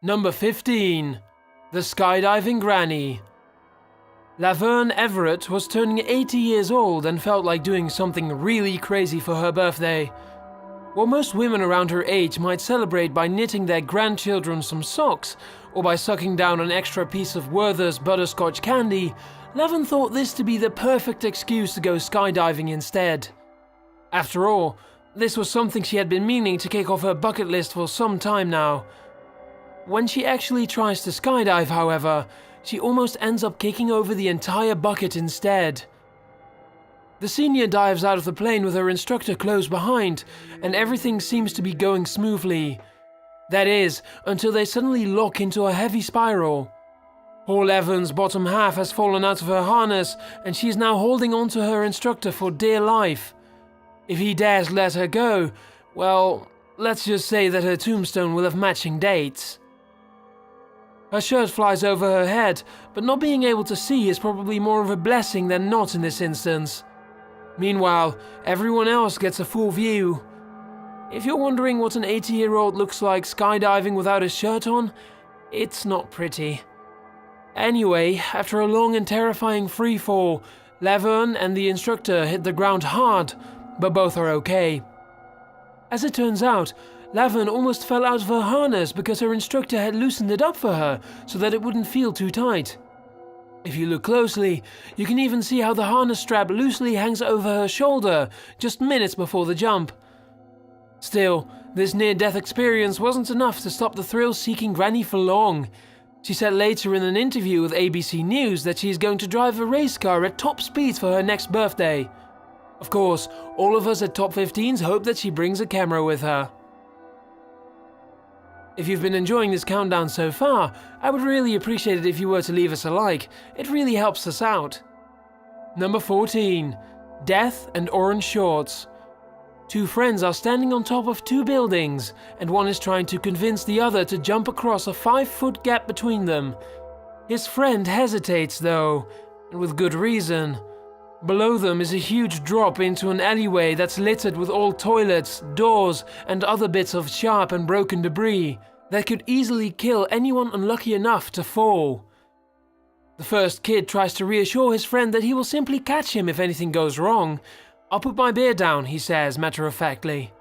Number 15. The Skydiving Granny. Laverne Everett was turning 80 years old and felt like doing something really crazy for her birthday. While most women around her age might celebrate by knitting their grandchildren some socks or by sucking down an extra piece of Werther's butterscotch candy, Laverne thought this to be the perfect excuse to go skydiving instead. After all, this was something she had been meaning to kick off her bucket list for some time now. When she actually tries to skydive, however, she almost ends up kicking over the entire bucket instead. The senior dives out of the plane with her instructor close behind, and everything seems to be going smoothly. That is, until they suddenly lock into a heavy spiral. Poor Laverne's bottom half has fallen out of her harness, and she is now holding on to her instructor for dear life. If he dares let her go, well, let's just say that her tombstone will have matching dates. Her shirt flies over her head, but not being able to see is probably more of a blessing than not in this instance. Meanwhile, everyone else gets a full view. If you're wondering what an 80-year-old looks like skydiving without his shirt on, it's not pretty. Anyway, after a long and terrifying free fall, Laverne and the instructor hit the ground hard, but both are okay. As it turns out, Laverne almost fell out of her harness because her instructor had loosened it up for her so that it wouldn't feel too tight. If you look closely, you can even see how the harness strap loosely hangs over her shoulder just minutes before the jump. Still, this near-death experience wasn't enough to stop the thrill-seeking granny for long. She said later in an interview with ABC News that she is going to drive a race car at top speed for her next birthday. Of course, all of us at Top 15s hope that she brings a camera with her. If you've been enjoying this countdown so far, I would really appreciate it if you were to leave us a like. It really helps us out. Number 14. Death and Orange Shorts. Two friends are standing on top of two buildings, and one is trying to convince the other to jump across a 5-foot gap between them. His friend hesitates though, and with good reason. Below them is a huge drop into an alleyway that's littered with old toilets, doors, and other bits of sharp and broken debris that could easily kill anyone unlucky enough to fall. The first kid tries to reassure his friend that he will simply catch him if anything goes wrong. "I'll put my beer down," he says matter-of-factly.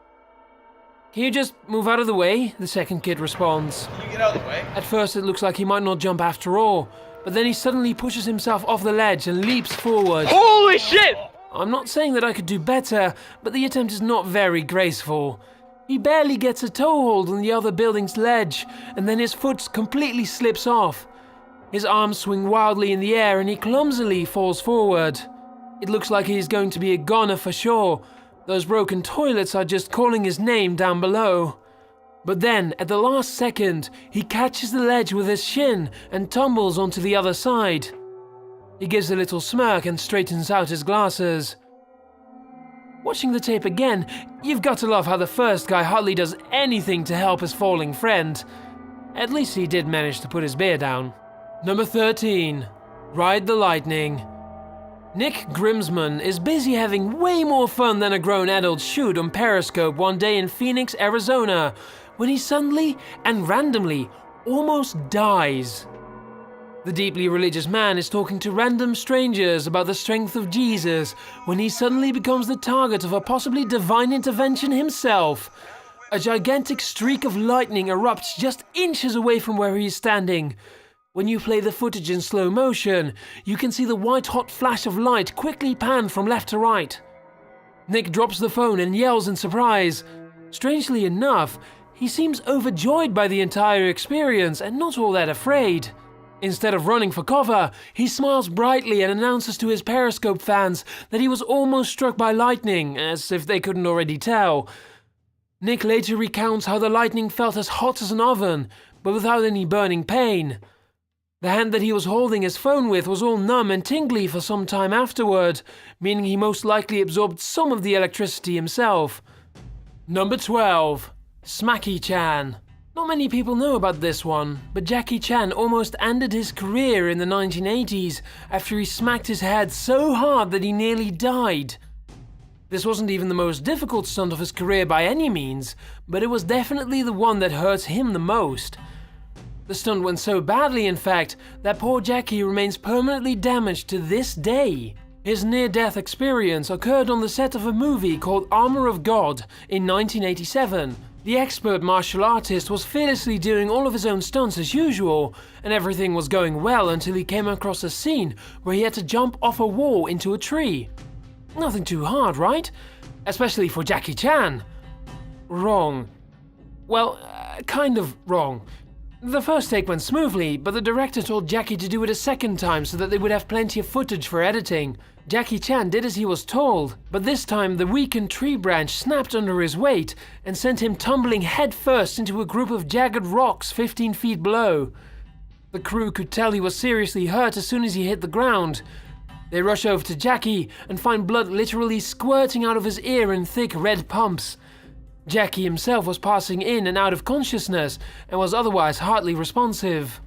"Can you just move out of the way?" the second kid responds. Can you get out of the way? At first it looks like he might not jump after all, but then he suddenly pushes himself off the ledge and leaps forward. Holy shit! I'm not saying that I could do better, but the attempt is not very graceful. He barely gets a toehold on the other building's ledge, and then his foot completely slips off. His arms swing wildly in the air and he clumsily falls forward. It looks like he's going to be a goner for sure. Those broken toilets are just calling his name down below. But then, at the last second, he catches the ledge with his shin and tumbles onto the other side. He gives a little smirk and straightens out his glasses. Watching the tape again, you've got to love how the first guy hardly does anything to help his falling friend. At least he did manage to put his beer down. Number 13. Ride the Lightning. Nick Grimsman is busy having way more fun than a grown adult should on Periscope one day in Phoenix, Arizona, when he suddenly and randomly almost dies. The deeply religious man is talking to random strangers about the strength of Jesus when he suddenly becomes the target of a possibly divine intervention himself. A gigantic streak of lightning erupts just inches away from where he is standing. When you play the footage in slow motion, you can see the white-hot flash of light quickly pan from left to right. Nick drops the phone and yells in surprise. Strangely enough, he seems overjoyed by the entire experience and not all that afraid. Instead of running for cover, he smiles brightly and announces to his Periscope fans that he was almost struck by lightning, as if they couldn't already tell. Nick later recounts how the lightning felt as hot as an oven, but without any burning pain. The hand that he was holding his phone with was all numb and tingly for some time afterward, meaning he most likely absorbed some of the electricity himself. Number 12. Smacky-chan. Not many people know about this one, but Jackie Chan almost ended his career in the 1980s after he smacked his head so hard that he nearly died. This wasn't even the most difficult stunt of his career by any means, but it was definitely the one that hurt him the most. The stunt went so badly, in fact, that poor Jackie remains permanently damaged to this day. His near-death experience occurred on the set of a movie called Armor of God in 1987. The expert martial artist was fearlessly doing all of his own stunts as usual, and everything was going well until he came across a scene where he had to jump off a wall into a tree. Nothing too hard, right? Especially for Jackie Chan. Wrong. Well, kind of wrong. The first take went smoothly, but the director told Jackie to do it a second time so that they would have plenty of footage for editing. Jackie Chan did as he was told, but this time the weakened tree branch snapped under his weight and sent him tumbling headfirst into a group of jagged rocks 15 feet below. The crew could tell he was seriously hurt as soon as he hit the ground. They rush over to Jackie and find blood literally squirting out of his ear in thick red pumps. Jackie himself was passing in and out of consciousness and was otherwise hardly responsive.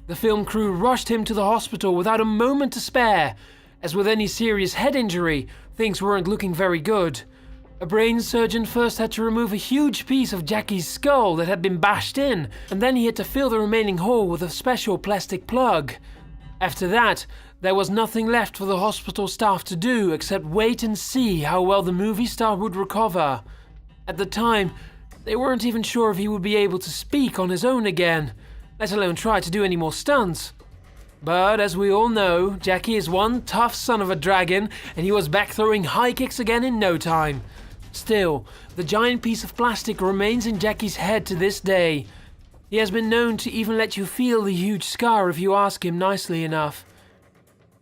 The film crew rushed him to the hospital without a moment to spare. As with any serious head injury, things weren't looking very good. A brain surgeon first had to remove a huge piece of Jackie's skull that had been bashed in, and then he had to fill the remaining hole with a special plastic plug. After that, there was nothing left for the hospital staff to do except wait and see how well the movie star would recover. At the time, they weren't even sure if he would be able to speak on his own again, let alone try to do any more stunts. But as we all know, Jackie is one tough son of a dragon, and he was back throwing high kicks again in no time. Still, the giant piece of plastic remains in Jackie's head to this day. He has been known to even let you feel the huge scar if you ask him nicely enough.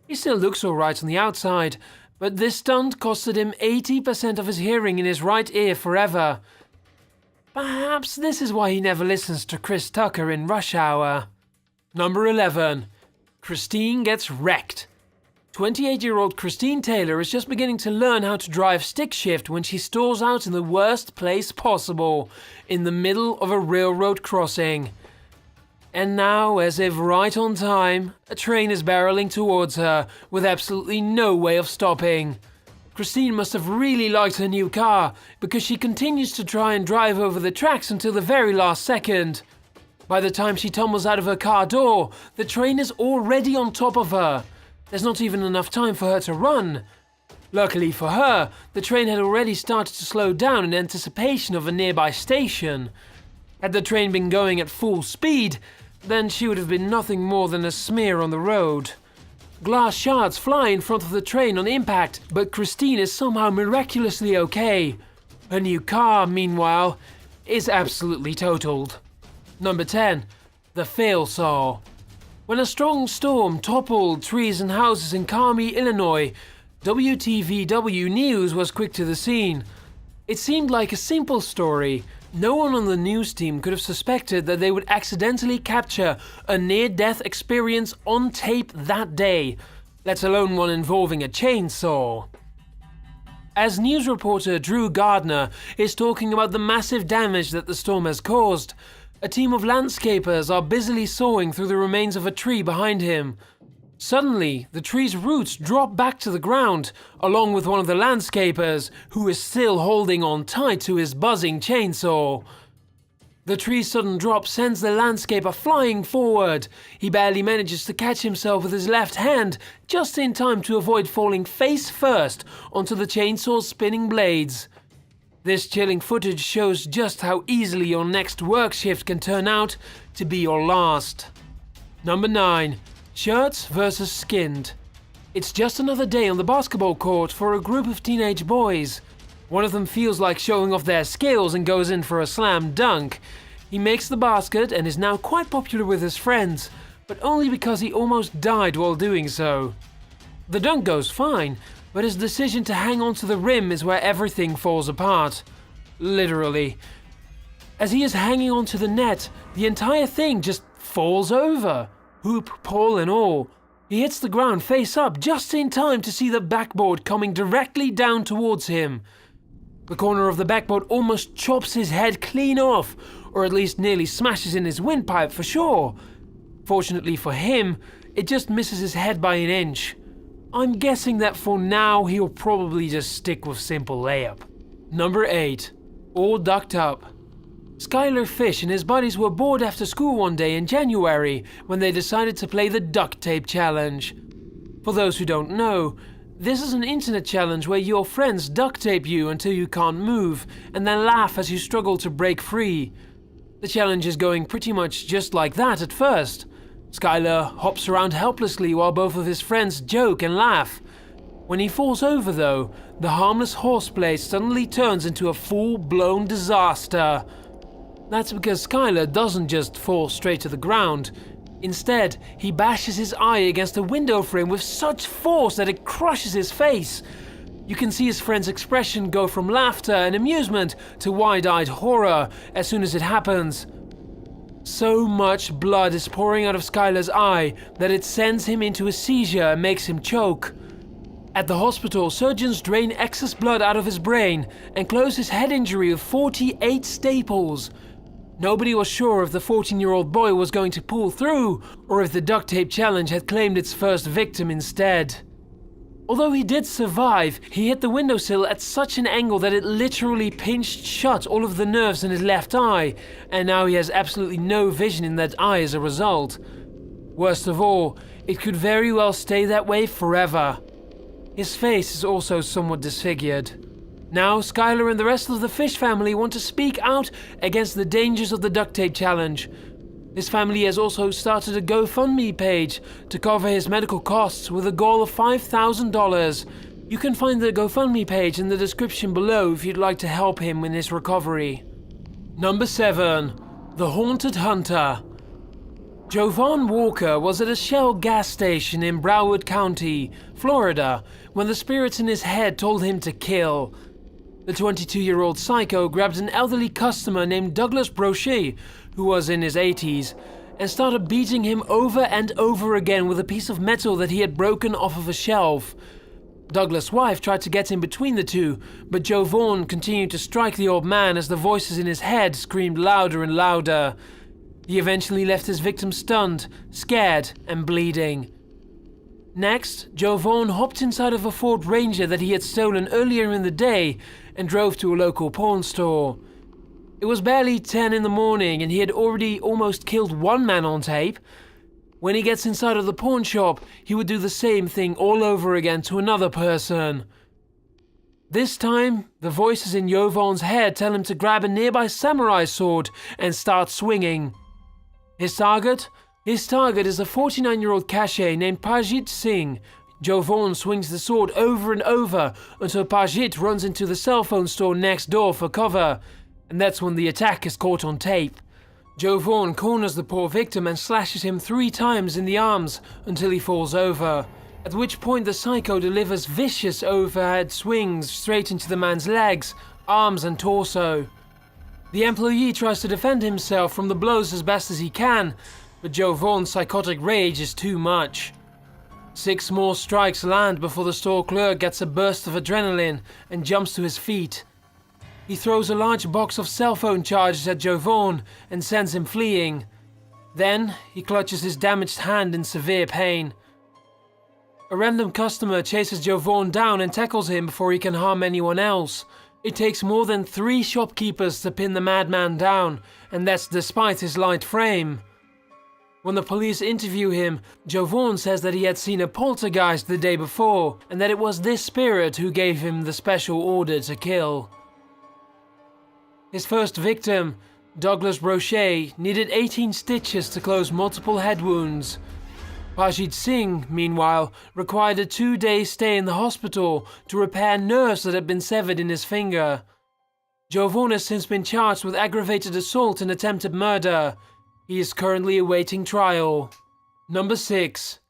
He still looks alright on the outside, but this stunt costed him 80% of his hearing in his right ear forever. Perhaps this is why he never listens to Chris Tucker in Rush Hour. Number 11. Christine gets wrecked. 28-year-old Christine Taylor is just beginning to learn how to drive stick shift when she stalls out in the worst place possible, in the middle of a railroad crossing. And now, as if right on time, a train is barreling towards her, with absolutely no way of stopping. Christine must have really liked her new car, because she continues to try and drive over the tracks until the very last second. By the time she tumbles out of her car door, the train is already on top of her. There's not even enough time for her to run. Luckily for her, the train had already started to slow down in anticipation of a nearby station. Had the train been going at full speed, then she would have been nothing more than a smear on the road. Glass shards fly in front of the train on impact, but Christine is somehow miraculously okay. Her new car, meanwhile, is absolutely totaled. Number 10. The Fail Saw. When a strong storm toppled trees and houses in Carmi, Illinois, WTVW News was quick to the scene. It seemed like a simple story. No one on the news team could have suspected that they would accidentally capture a near-death experience on tape that day, let alone one involving a chainsaw. As news reporter Drew Gardner is talking about the massive damage that the storm has caused, a team of landscapers are busily sawing through the remains of a tree behind him. Suddenly, the tree's roots drop back to the ground, along with one of the landscapers, who is still holding on tight to his buzzing chainsaw. The tree's sudden drop sends the landscaper flying forward. He barely manages to catch himself with his left hand, just in time to avoid falling face first onto the chainsaw's spinning blades. This chilling footage shows just how easily your next work shift can turn out to be your last. Number 9. Shirts versus skinned. It's just another day on the basketball court for a group of teenage boys. One of them feels like showing off their skills and goes in for a slam dunk. He makes the basket and is now quite popular with his friends, but only because he almost died while doing so. The dunk goes fine, but his decision to hang on to the rim is where everything falls apart. Literally. As he is hanging onto the net, the entire thing just falls over. Hoop, pole and all. He hits the ground face up just in time to see the backboard coming directly down towards him. The corner of the backboard almost chops his head clean off, or at least nearly smashes in his windpipe for sure. Fortunately for him, it just misses his head by an inch. I'm guessing that for now he'll probably just stick with simple layup. Number 8. All ducked up. Skylar Fish and his buddies were bored after school one day in January when they decided to play the duct tape challenge. For those who don't know, this is an internet challenge where your friends duct tape you until you can't move and then laugh as you struggle to break free. The challenge is going pretty much just like that at first. Skylar hops around helplessly while both of his friends joke and laugh. When he falls over though, the harmless horseplay suddenly turns into a full-blown disaster. That's because Skylar doesn't just fall straight to the ground. Instead, he bashes his eye against a window frame with such force that it crushes his face. You can see his friend's expression go from laughter and amusement to wide-eyed horror as soon as it happens. So much blood is pouring out of Skylar's eye that it sends him into a seizure and makes him choke. At the hospital, surgeons drain excess blood out of his brain and close his head injury with 48 staples. Nobody was sure if the 14-year-old boy was going to pull through or if the duct tape challenge had claimed its first victim instead. Although he did survive, he hit the windowsill at such an angle that it literally pinched shut all of the nerves in his left eye, and now he has absolutely no vision in that eye as a result. Worst of all, it could very well stay that way forever. His face is also somewhat disfigured. Now, Skylar and the rest of the Fish family want to speak out against the dangers of the duct tape challenge. His family has also started a GoFundMe page to cover his medical costs with a goal of $5,000. You can find the GoFundMe page in the description below if you'd like to help him in his recovery. Number 7. The Haunted Hunter. Jovan Walker was at a Shell gas station in Broward County, Florida, when the spirits in his head told him to kill. The 22-year-old psycho grabbed an elderly customer named Douglas Brochet, who was in his 80s, and started beating him over and over again with a piece of metal that he had broken off of a shelf. Douglas' wife tried to get in between the two, but Jovan continued to strike the old man as the voices in his head screamed louder and louder. He eventually left his victim stunned, scared, and bleeding. Next, Jovan hopped inside of a Ford Ranger that he had stolen earlier in the day and drove to a local pawn store. It was barely 10 in the morning and he had already almost killed one man on tape. When he gets inside of the pawn shop, he would do the same thing all over again to another person. This time, the voices in Jovan's head tell him to grab a nearby samurai sword and start swinging. His target? His target is a 49-year-old cache named Pajit Singh. Jovan swings the sword over and over until Pajit runs into the cell phone store next door for cover, and that's when the attack is caught on tape. Jovan corners the poor victim and slashes him 3 times in the arms until he falls over, at which point the psycho delivers vicious overhead swings straight into the man's legs, arms and torso. The employee tries to defend himself from the blows as best as he can, but Jovan's psychotic rage is too much. 6 more strikes land before the store clerk gets a burst of adrenaline and jumps to his feet. He throws a large box of cell phone charges at Jovan and sends him fleeing. Then, he clutches his damaged hand in severe pain. A random customer chases Jovan down and tackles him before he can harm anyone else. It takes more than 3 shopkeepers to pin the madman down, and that's despite his light frame. When the police interview him, Jovan says that he had seen a poltergeist the day before, and that it was this spirit who gave him the special order to kill. His first victim, Douglas Brochet, needed 18 stitches to close multiple head wounds. Pajit Singh, meanwhile, required a 2-day stay in the hospital to repair nerves that had been severed in his finger. Jovan has since been charged with aggravated assault and attempted murder. He is currently awaiting trial. Number 6.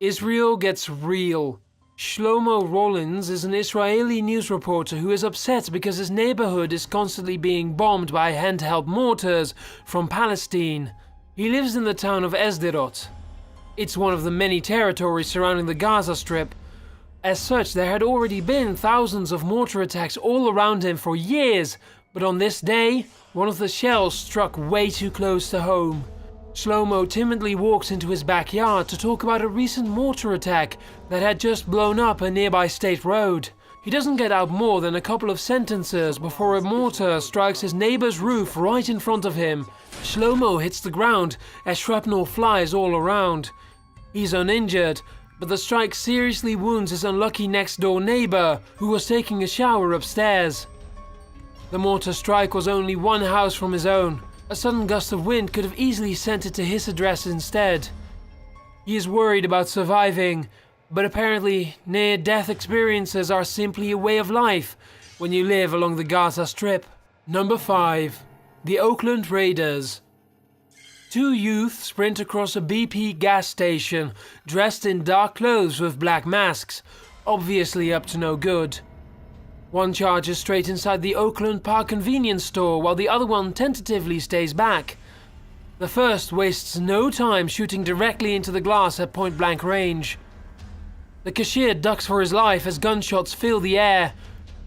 Israel gets real. Shlomo Rollins is an Israeli news reporter who is upset because his neighborhood is constantly being bombed by handheld mortars from Palestine. He lives in the town of Sderot. It's one of the many territories surrounding the Gaza Strip. As such, there had already been thousands of mortar attacks all around him for years, but on this day, one of the shells struck way too close to home. Shlomo timidly walks into his backyard to talk about a recent mortar attack that had just blown up a nearby state road. He doesn't get out more than a couple of sentences before a mortar strikes his neighbor's roof right in front of him. Shlomo hits the ground as shrapnel flies all around. He's uninjured, but the strike seriously wounds his unlucky next-door neighbor, who was taking a shower upstairs. The mortar strike was only one house from his own. A sudden gust of wind could have easily sent it to his address instead. He is worried about surviving, but apparently near-death experiences are simply a way of life when you live along the Gaza Strip. Number 5. The Oakland Raiders. Two youth sprint across a BP gas station, dressed in dark clothes with black masks, obviously up to no good. One charges straight inside the Oakland Park convenience store, while the other one tentatively stays back. The first wastes no time shooting directly into the glass at point-blank range. The cashier ducks for his life as gunshots fill the air.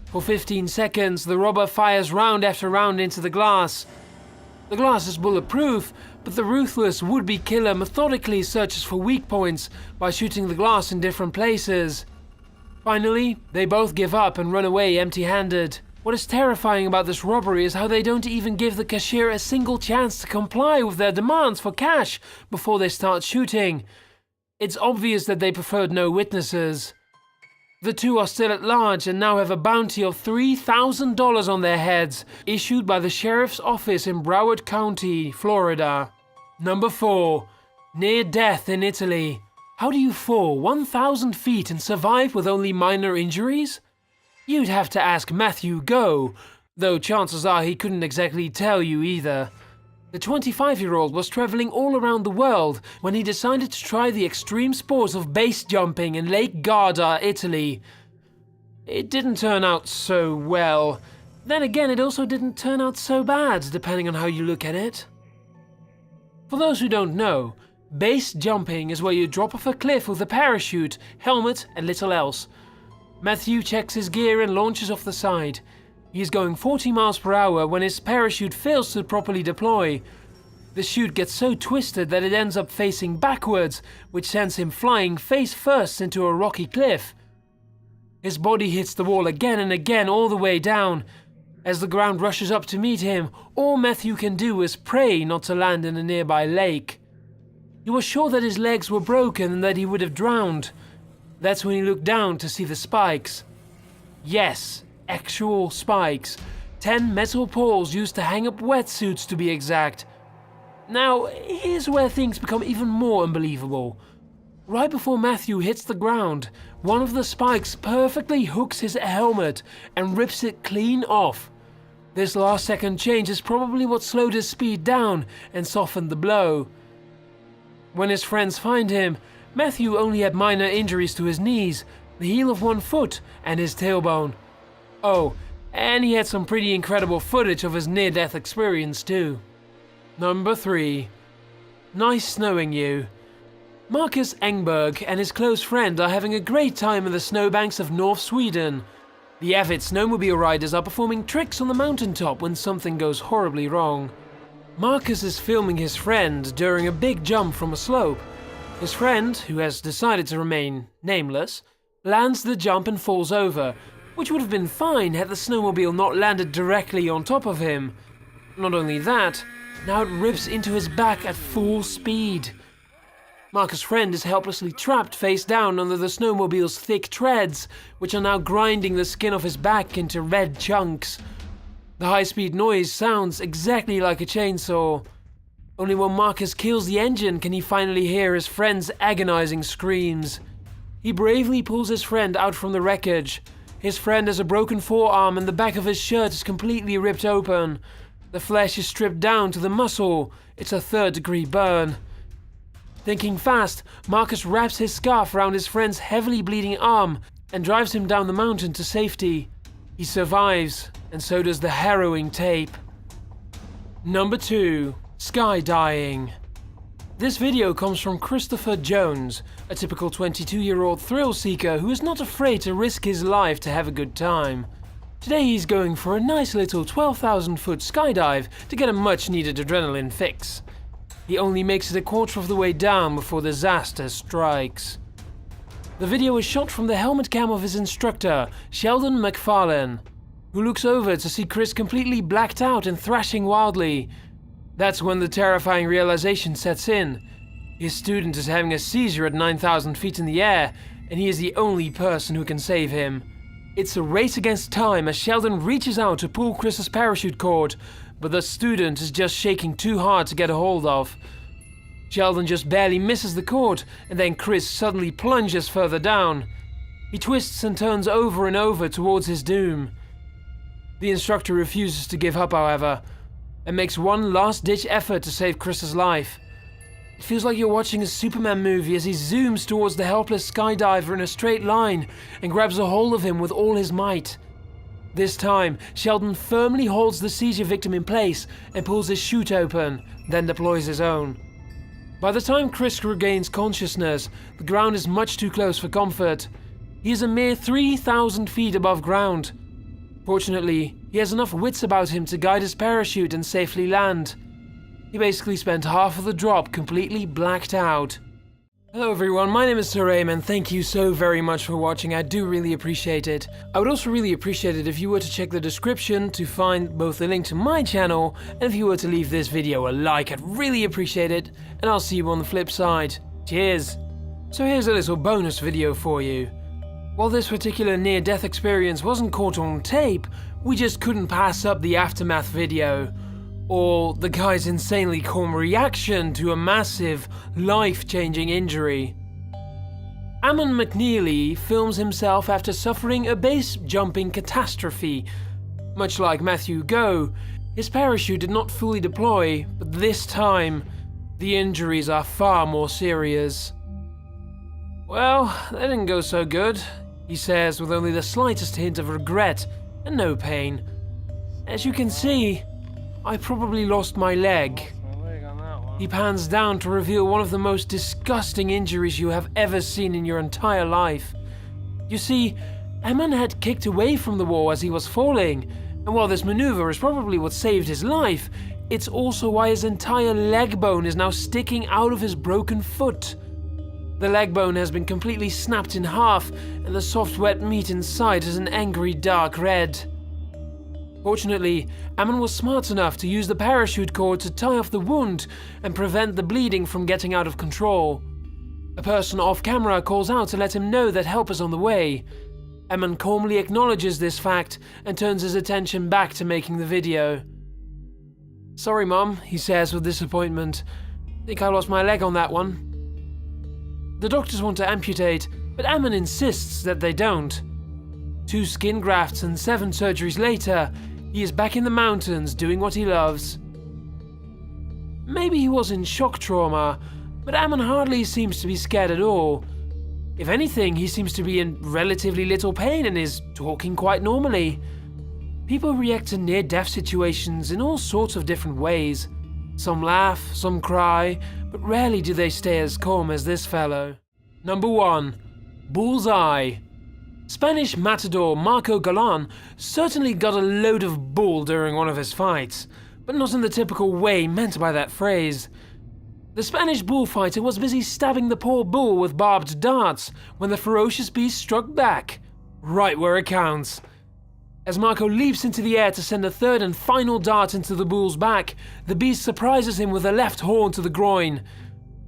For 15 seconds, the robber fires round after round into the glass. The glass is bulletproof, but the ruthless would-be killer methodically searches for weak points by shooting the glass in different places. Finally, they both give up and run away empty-handed. What is terrifying about this robbery is how they don't even give the cashier a single chance to comply with their demands for cash before they start shooting. It's obvious that they preferred no witnesses. The two are still at large and now have a bounty of $3,000 on their heads, issued by the sheriff's office in Broward County, Florida. Number 4. Near death in Italy. How do you fall 1,000 feet and survive with only minor injuries? You'd have to ask Matthew Go, though chances are he couldn't exactly tell you either. The 25-year-old was traveling all around the world when he decided to try the extreme sports of base jumping in Lake Garda, Italy. It didn't turn out so well. Then again, it also didn't turn out so bad, depending on how you look at it. For those who don't know, base jumping is where you drop off a cliff with a parachute, helmet, and little else. Matthew checks his gear and launches off the side. He is going 40 miles per hour when his parachute fails to properly deploy. The chute gets so twisted that it ends up facing backwards, which sends him flying face first into a rocky cliff. His body hits the wall again and again all the way down. As the ground rushes up to meet him, all Matthew can do is pray not to land in a nearby lake. He was sure that his legs were broken and that he would have drowned. That's when he looked down to see the spikes. Yes, actual spikes. 10 metal poles used to hang up wetsuits, to be exact. Now, here's where things become even more unbelievable. Right before Matthew hits the ground, one of the spikes perfectly hooks his helmet and rips it clean off. This last second change is probably what slowed his speed down and softened the blow. When his friends find him, Matthew only had minor injuries to his knees, the heel of one foot, and his tailbone. Oh, and he had some pretty incredible footage of his near-death experience too. Number 3. Nice knowing you. Marcus Engberg and his close friend are having a great time in the snowbanks of North Sweden. The avid snowmobile riders are performing tricks on the mountaintop when something goes horribly wrong. Marcus is filming his friend during a big jump from a slope. His friend, who has decided to remain nameless, lands the jump and falls over, which would have been fine had the snowmobile not landed directly on top of him. Not only that, now it rips into his back at full speed. Marcus' friend is helplessly trapped face down under the snowmobile's thick treads, which are now grinding the skin of his back into red chunks. The high-speed noise sounds exactly like a chainsaw. Only when Marcus kills the engine can he finally hear his friend's agonizing screams. He bravely pulls his friend out from the wreckage. His friend has a broken forearm and the back of his shirt is completely ripped open. The flesh is stripped down to the muscle. It's a 3rd-degree burn. Thinking fast, Marcus wraps his scarf around his friend's heavily bleeding arm and drives him down the mountain to safety. He survives, and so does the harrowing tape. Number 2. Skydiving. This video comes from Christopher Jones, a typical 22-year-old thrill-seeker who is not afraid to risk his life to have a good time. Today he's going for a nice little 12,000-foot skydive to get a much-needed adrenaline fix. He only makes it a quarter of the way down before disaster strikes. The video is shot from the helmet cam of his instructor, Sheldon McFarlane, who looks over to see Chris completely blacked out and thrashing wildly. That's when the terrifying realization sets in. His student is having a seizure at 9,000 feet in the air, and he is the only person who can save him. It's a race against time as Sheldon reaches out to pull Chris's parachute cord, but the student is just shaking too hard to get a hold of. Sheldon just barely misses the cord, and then Chris suddenly plunges further down. He twists and turns over and over towards his doom. The instructor refuses to give up, however, and makes one last-ditch effort to save Chris's life. It feels like you're watching a Superman movie as he zooms towards the helpless skydiver in a straight line and grabs a hold of him with all his might. This time, Sheldon firmly holds the seizure victim in place and pulls his chute open, then deploys his own. By the time Chris regains consciousness, the ground is much too close for comfort. He is a mere 3,000 feet above ground. Fortunately, he has enough wits about him to guide his parachute and safely land. He basically spent half of the drop completely blacked out. Hello everyone, my name is Sir Aim and thank you so very much for watching. I do really appreciate it. I would also really appreciate it if you were to check the description to find both the link to my channel and if you were to leave this video a like. I'd really appreciate it, and I'll see you on the flip side. Cheers! So here's a little bonus video for you. While this particular near-death experience wasn't caught on tape, we just couldn't pass up the aftermath video. Or the guy's insanely calm reaction to a massive, life-changing injury. Ammon McNeely films himself after suffering a base-jumping catastrophe. Much like Matthew Goh, his parachute did not fully deploy, but this time, the injuries are far more serious. Well, that didn't go so good, he says with only the slightest hint of regret and no pain. As you can see, I probably lost my leg. He pans down to reveal one of the most disgusting injuries you have ever seen in your entire life. You see, Ammon had kicked away from the wall as he was falling, and while this maneuver is probably what saved his life, it's also why his entire leg bone is now sticking out of his broken foot. The leg bone has been completely snapped in half, and the soft wet meat inside is an angry dark red. Fortunately, Ammon was smart enough to use the parachute cord to tie off the wound and prevent the bleeding from getting out of control. A person off camera calls out to let him know that help is on the way. Ammon calmly acknowledges this fact and turns his attention back to making the video. "Sorry, Mom," he says with disappointment. "Think I lost my leg on that one." The doctors want to amputate, but Ammon insists that they don't. 2 skin grafts and 7 surgeries later, he is back in the mountains doing what he loves. Maybe he was in shock trauma, but Ammon hardly seems to be scared at all. If anything, he seems to be in relatively little pain and is talking quite normally. People react to near-death situations in all sorts of different ways. Some laugh, some cry, but rarely do they stay as calm as this fellow. Number 1. Bullseye. Spanish matador Marco Galan certainly got a load of bull during one of his fights, but not in the typical way meant by that phrase. The Spanish bullfighter was busy stabbing the poor bull with barbed darts when the ferocious beast struck back, right where it counts. As Marco leaps into the air to send a third and final dart into the bull's back, the beast surprises him with a left horn to the groin.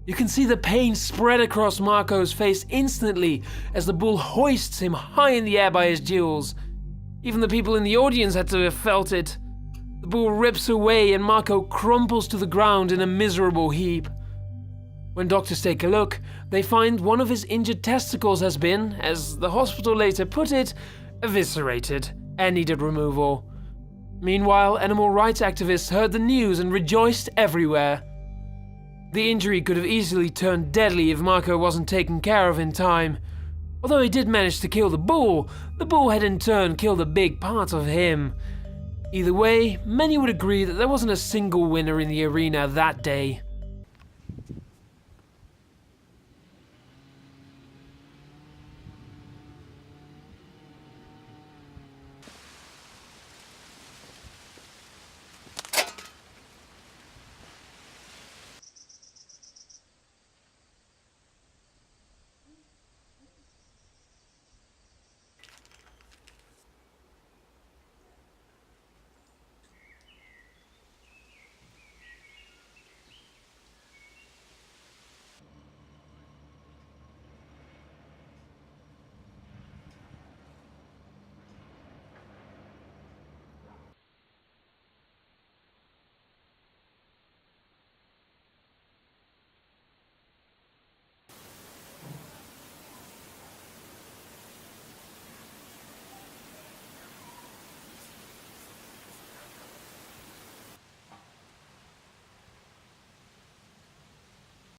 You can see the pain spread across Marco's face instantly as the bull hoists him high in the air by his jewels. Even the people in the audience had to have felt it. The bull rips away and Marco crumples to the ground in a miserable heap. When doctors take a look, they find one of his injured testicles has been, as the hospital later put it, eviscerated and needed removal. Meanwhile, animal rights activists heard the news and rejoiced everywhere. The injury could have easily turned deadly if Marco wasn't taken care of in time. Although he did manage to kill the bull had in turn killed a big part of him. Either way, many would agree that there wasn't a single winner in the arena that day.